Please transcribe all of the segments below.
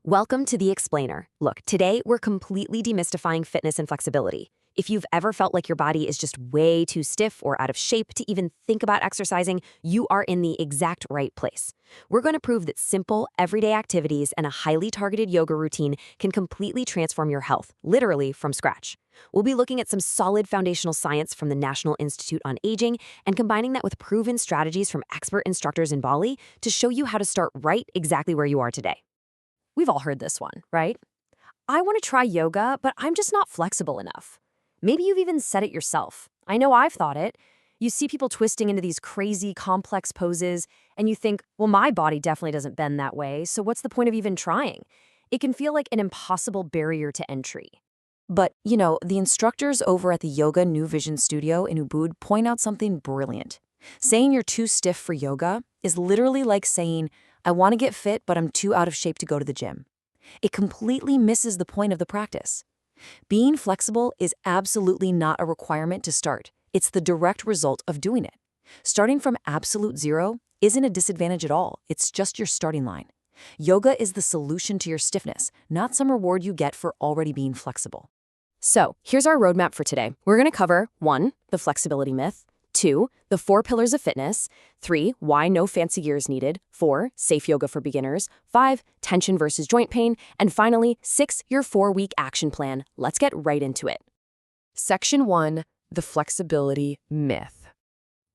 Welcome to The Explainer. Look, today we're completely demystifying fitness and flexibility. If you've ever felt like your body is just way too stiff or out of shape to even think about exercising, you are in the exact right place. We're going to prove that simple, everyday activities and a highly targeted yoga routine can completely transform your health, literally from scratch. We'll be looking at some solid foundational science from the National Institute on Aging and combining that with proven strategies from expert instructors in Bali to show you how to start right exactly where you are today. We've all heard this one, right? I want to try yoga, but I'm just not flexible enough. Maybe you've even said it yourself. I know I've thought it. You see people twisting into these crazy, complex poses, and you think, well, my body definitely doesn't bend that way, so what's the point of even trying? It can feel like an impossible barrier to entry. But, the instructors over at the Yoga New Vision Studio in Ubud point out something brilliant. Saying you're too stiff for yoga is literally like saying, I want to get fit, but I'm too out of shape to go to the gym. It completely misses the point of the practice. Being flexible is absolutely not a requirement to start. It's the direct result of doing it. Starting from absolute zero isn't a disadvantage at all. It's just your starting line. Yoga is the solution to your stiffness, not some reward you get for already being flexible. So, here's our roadmap for today. We're going to cover 1. The flexibility myth. 2. The 4 pillars of fitness. 3. Why no fancy gear is needed. 4. Safe yoga for beginners. 5. Tension versus joint pain. And finally, 6. Your 4-week action plan. Let's get right into it. Section 1. The flexibility myth.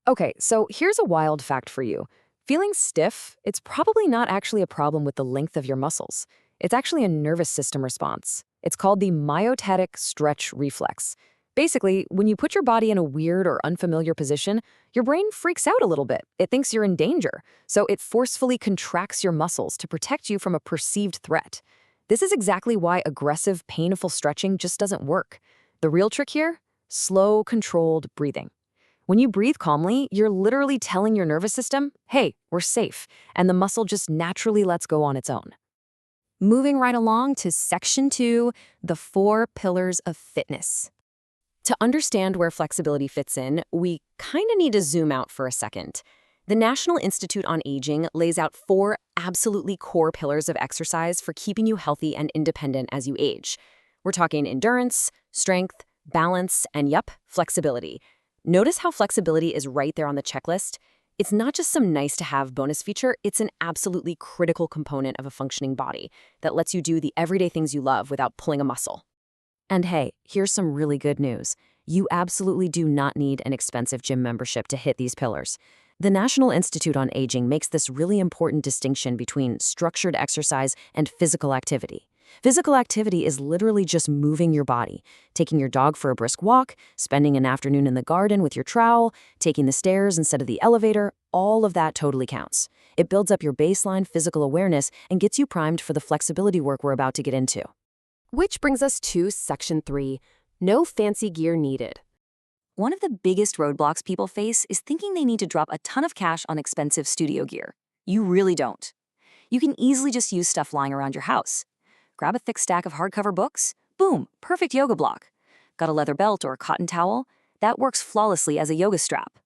Okay, so here's a wild fact for you. Feeling stiff, it's probably not actually a problem with the length of your muscles. It's actually a nervous system response. It's called the myotatic stretch reflex. Basically, when you put your body in a weird or unfamiliar position, your brain freaks out a little bit. It thinks you're in danger, so it forcefully contracts your muscles to protect you from a perceived threat. This is exactly why aggressive, painful stretching just doesn't work. The real trick here? Slow, controlled breathing. When you breathe calmly, you're literally telling your nervous system, hey, we're safe, and the muscle just naturally lets go on its own. Moving right along to Section 2, the 4 pillars of fitness. To understand where flexibility fits in, we kind of need to zoom out for a second. The National Institute on Aging lays out 4 absolutely core pillars of exercise for keeping you healthy and independent as you age. We're talking endurance, strength, balance, and flexibility. Notice how flexibility is right there on the checklist? It's not just some nice-to-have bonus feature, it's an absolutely critical component of a functioning body that lets you do the everyday things you love without pulling a muscle. And hey, here's some really good news. You absolutely do not need an expensive gym membership to hit these pillars. The National Institute on Aging makes this really important distinction between structured exercise and physical activity. Physical activity is literally just moving your body, taking your dog for a brisk walk, spending an afternoon in the garden with your trowel, taking the stairs instead of the elevator. All of that totally counts. It builds up your baseline physical awareness and gets you primed for the flexibility work we're about to get into. Which brings us to Section 3, no fancy gear needed. One of the biggest roadblocks people face is thinking they need to drop a ton of cash on expensive studio gear. You really don't. You can easily just use stuff lying around your house. Grab a thick stack of hardcover books. Boom, perfect yoga block. Got a leather belt or a cotton towel? That works flawlessly as a yoga strap.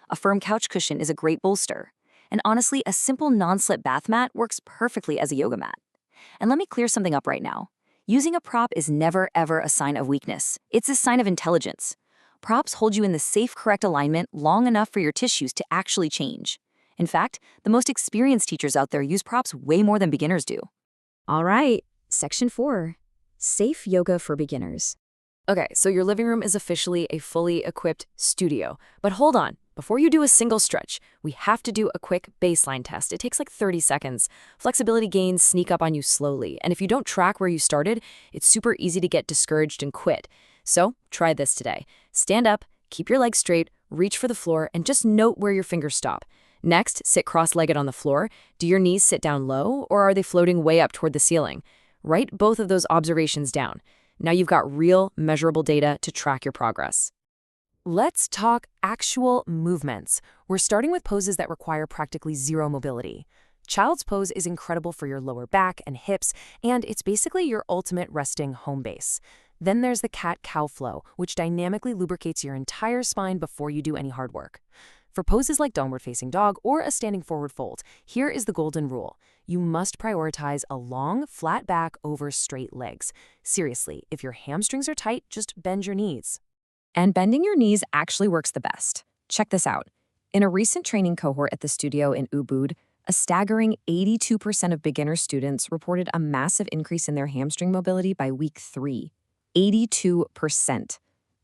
A firm couch cushion is a great bolster. And honestly, a simple non-slip bath mat works perfectly as a yoga mat. And let me clear something up right now. Using a prop is never, ever a sign of weakness. It's a sign of intelligence. Props hold you in the safe, correct alignment long enough for your tissues to actually change. In fact, the most experienced teachers out there use props way more than beginners do. All right, Section 4, safe yoga for beginners. Okay, so your living room is officially a fully equipped studio. But hold on, before you do a single stretch, we have to do a quick baseline test. It takes like 30 seconds. Flexibility gains sneak up on you slowly, and if you don't track where you started, it's super easy to get discouraged and quit. So try this today. Stand up, keep your legs straight, reach for the floor, and just note where your fingers stop. Next, sit cross-legged on the floor. Do your knees sit down low, or are they floating way up toward the ceiling? Write both of those observations down. Now you've got real, measurable data to track your progress. Let's talk actual movements. We're starting with poses that require practically zero mobility. Child's pose is incredible for your lower back and hips, and it's basically your ultimate resting home base. Then there's the cat-cow flow, which dynamically lubricates your entire spine before you do any hard work. For poses like downward facing dog or a standing forward fold, here is the golden rule. You must prioritize a long, flat back over straight legs. Seriously, if your hamstrings are tight, just bend your knees. And bending your knees actually works the best. Check this out. In a recent training cohort at the studio in Ubud, a staggering 82% of beginner students reported a massive increase in their hamstring mobility by week 3. 82%.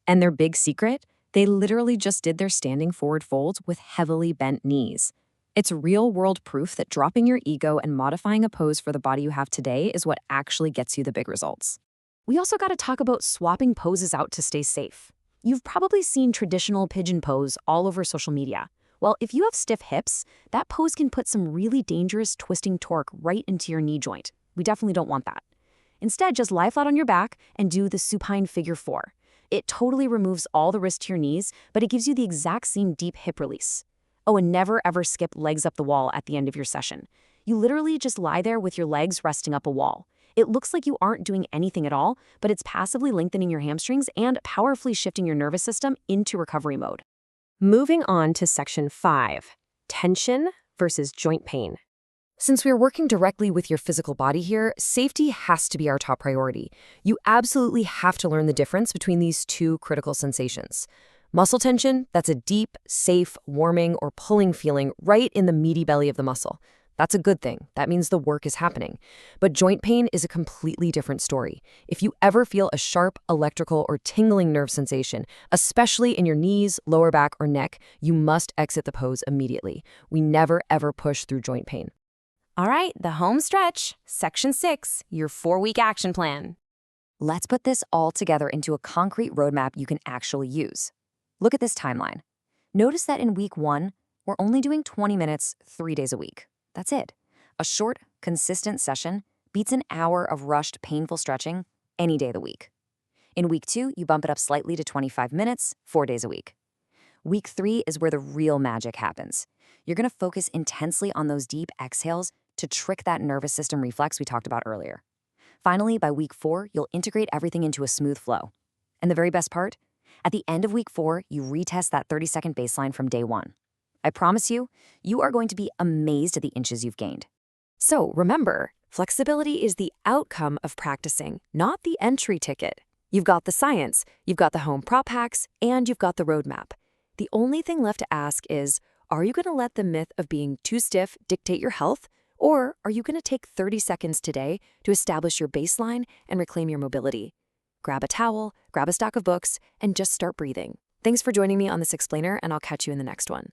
And their big secret? They literally just did their standing forward folds with heavily bent knees. It's real-world proof that dropping your ego and modifying a pose for the body you have today is what actually gets you the big results. We also got to talk about swapping poses out to stay safe. You've probably seen traditional pigeon pose all over social media. Well, if you have stiff hips, that pose can put some really dangerous twisting torque right into your knee joint. We definitely don't want that. Instead, just lie flat on your back and do the supine figure 4. It totally removes all the wrist to your knees, but it gives you the exact same deep hip release. Oh, and never ever skip legs up the wall at the end of your session. You literally just lie there with your legs resting up a wall. It looks like you aren't doing anything at all, but it's passively lengthening your hamstrings and powerfully shifting your nervous system into recovery mode. Moving on to section 5, tension versus joint pain. Since we're working directly with your physical body here, safety has to be our top priority. You absolutely have to learn the difference between these two critical sensations. Muscle tension, that's a deep, safe, warming, or pulling feeling right in the meaty belly of the muscle. That's a good thing. That means the work is happening. But joint pain is a completely different story. If you ever feel a sharp, electrical, or tingling nerve sensation, especially in your knees, lower back, or neck, you must exit the pose immediately. We never, ever push through joint pain. All right, the home stretch, section 6, your 4-week action plan. Let's put this all together into a concrete roadmap you can actually use. Look at this timeline. Notice that in week 1, we're only doing 20 minutes 3 days a week. That's it. A short, consistent session beats an hour of rushed, painful stretching any day of the week. In week 2, you bump it up slightly to 25 minutes, 4 days a week. Week 3 is where the real magic happens. You're going to focus intensely on those deep exhales to trick that nervous system reflex we talked about earlier. Finally, by week 4, you'll integrate everything into a smooth flow. And the very best part? At the end of week 4, you retest that 30-second baseline from day 1. I promise you, you are going to be amazed at the inches you've gained. So remember, flexibility is the outcome of practicing, not the entry ticket. You've got the science, you've got the home prop hacks, and you've got the roadmap. The only thing left to ask is, are you going to let the myth of being too stiff dictate your health? Or are you going to take 30 seconds today to establish your baseline and reclaim your mobility? Grab a towel, grab a stack of books, and just start breathing. Thanks for joining me on this explainer, and I'll catch you in the next one.